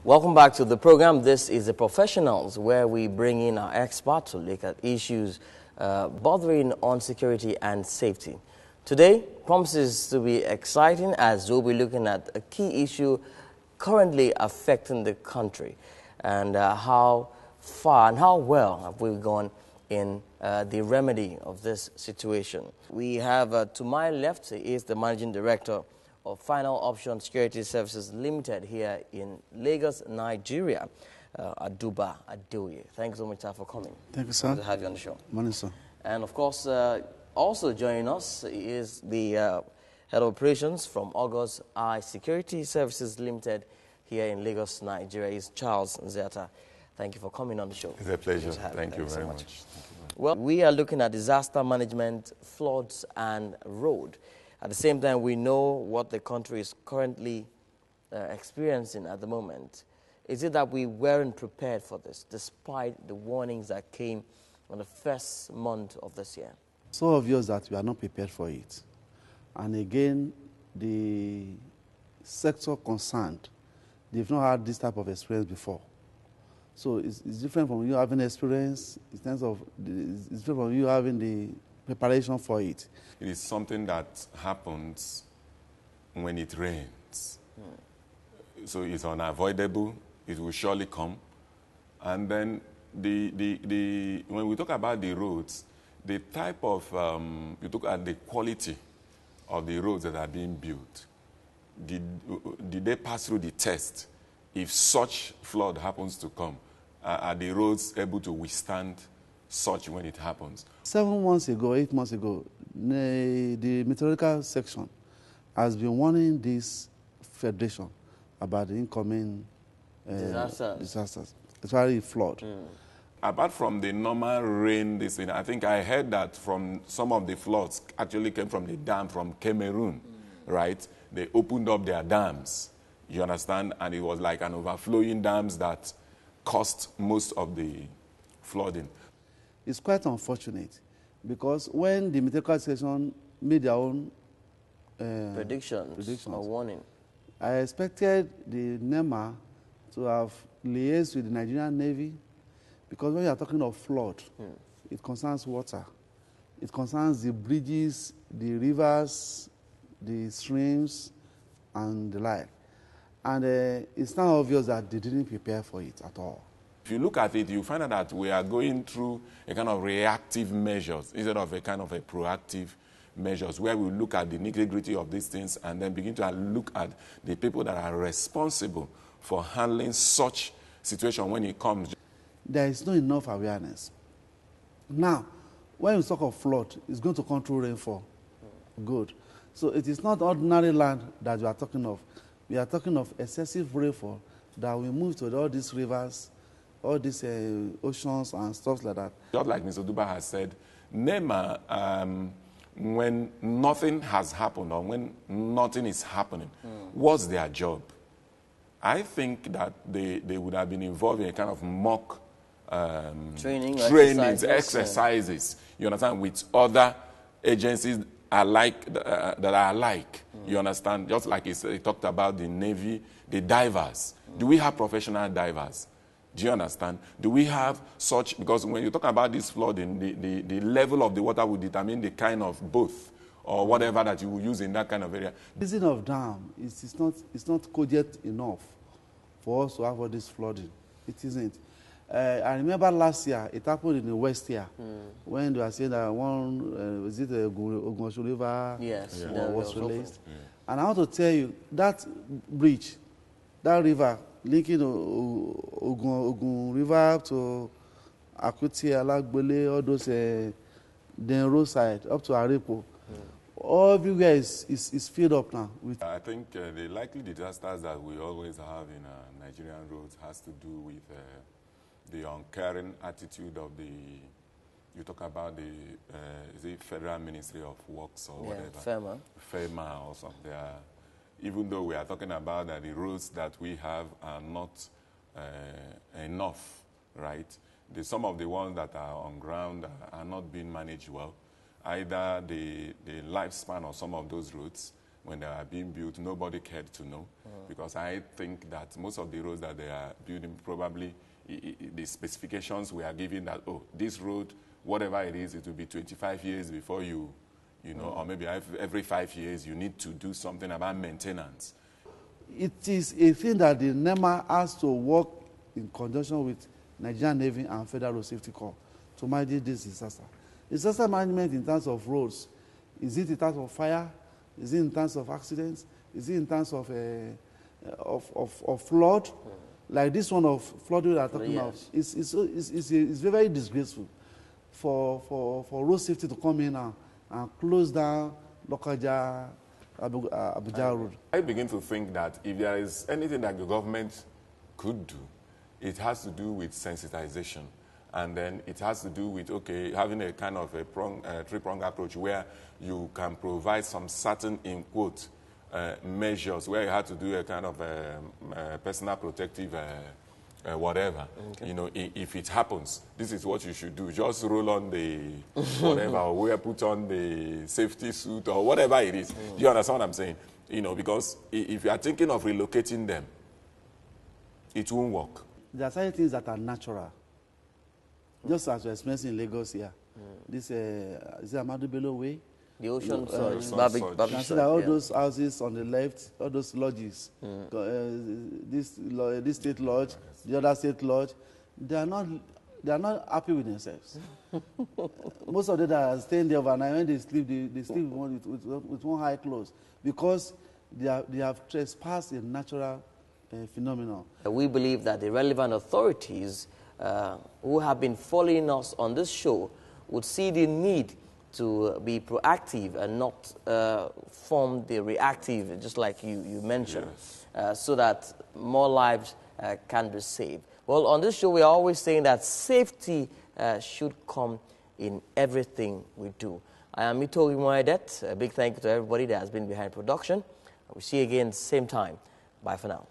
Welcome back to the program. This is The Professionals, where we bring in our experts to look at issues bothering on security and safety. Today promises to be exciting as we'll be looking at a key issue currently affecting the country and how far and how well have we gone in the remedy of this situation. We have to my left is the Managing Director of Final Option Security Services Limited here in Lagos, Nigeria, Aduba Adeoye. Thank you so much for coming. Thank you, sir. Good to have you on the show. Morning, sir. And of course, also joining us is the Head of Operations from August Eye Security Services Limited here in Lagos, Nigeria, is Charles Nzeta. Thank you for coming on the show. It's a pleasure. Thank you very much. Well, we are looking at disaster management, floods, and road. At the same time, we know what the country is currently experiencing at the moment. Is it that we weren't prepared for this, despite the warnings that came on the first month of this year? So obvious that we are not prepared for it. And again, the sector concerned, they've not had this type of experience before. So it's different from you having experience, in terms of, it's different from you having the preparation for it. It is something that happens when it rains. So it's unavoidable. It will surely come. And then when we talk about the roads, the type of, you look at the quality of the roads that are being built. Did they pass through the test? If such flood happens to come, are the roads able to withstand such when it happens? 7 months ago, 8 months ago, the meteorological section has been warning this federation about the incoming disasters, especially flood. Apart from the normal rain, I think I heard that from some of the floods actually came from the dam from Cameroon, right? They opened up their dams, you understand? And it was like an overflowing dams that caused most of the flooding. It's quite unfortunate because when the meteorological section made their own predictions or warning, I expected the NEMA to have liaised with the Nigerian Navy, because when you are talking of flood, it concerns water. It concerns the bridges, the rivers, the streams, and the like. And it's not obvious that they didn't prepare for it at all. If you look at it, you find out that we are going through a kind of reactive measures instead of a kind of a proactive measures, where we look at the nitty-gritty of these things and then begin to look at the people that are responsible for handling such situation when it comes. There is not enough awareness. Now, when we talk of flood, it's going to control rainfall. Good. So it is not ordinary land that we are talking of. We are talking of excessive rainfall that will move to all these rivers, all these oceans and stuff like that. Just like Mr. Duba has said, NEMA, when nothing has happened or when nothing is happening, what's their job? I think that they would have been involved in a kind of mock trainings, exercises, you understand, with other agencies alike, that are alike, you understand? Just like he talked about the Navy, the divers. Do we have professional divers? Do you understand? Do we have such, because when you talk about this flooding, the level of the water will determine the kind of boat or whatever that you will use in that kind of area. Building of dam it's not cogent enough for us to have all this flooding. It isn't. I remember last year, it happened in the West here, when they were saying that one, was it the Ogun River was released. And I want to tell you, that bridge, that river, linking Ogun River to Akuti, Alagbole, all those, then roadside, up to Arepo, everywhere is filled up now. I think the likely disasters that we always have in Nigerian roads has to do with the uncaring attitude of you talk about is it Federal Ministry of Works or whatever? FEMA or something. Even though we are talking about that the roads that we have are not enough, right? Some of the ones that are on ground are not being managed well. Either the lifespan of some of those roads when they are being built, nobody cared to know, because I think that most of the roads that they are building, probably the specifications we are giving that, oh, this road, whatever it is, it will be 25 years before you know, or maybe every 5 years you need to do something about maintenance. It is a thing that the NEMA has to work in conjunction with Nigerian Navy and Federal Road Safety Corps to manage this disaster. Disaster management in terms of roads, is it in terms of fire? Is it in terms of accidents? Is it in terms of flood? Like this one of flood we are talking about. It's very, very disgraceful for road safety to come in and close down Lokoja, Abuja Road. I begin to think that if there is anything that the government could do, it has to do with sensitization. And then it has to do with, okay, having a kind of a three-pronged approach where you can provide some certain, in quote, measures, where you have to do a kind of personal protective whatever. Okay. You know, if it happens, this is what you should do. Just roll on the whatever, or put on the safety suit, or whatever it is. Do you understand what I'm saying? You know, because if you are thinking of relocating them, it won't work. There are certain things that are natural. Just as we're experiencing in Lagos here. This is Amadu Bello Way. The ocean side. You can see that all those houses on the left, all those lodges, this state lodge, the other state lodge, they are not happy with themselves. Most of them are staying there overnight. When they sleep, they sleep with one eye closed, because they have trespassed a natural phenomenon. We believe that the relevant authorities who have been following us on this show would see the need to be proactive and not form the reactive, just like you mentioned, yes. So that more lives can be saved. Well, on this show, we are always saying that safety should come in everything we do. I am Mito Imoedet. A big thank you to everybody that has been behind production. We'll see you again same time. Bye for now.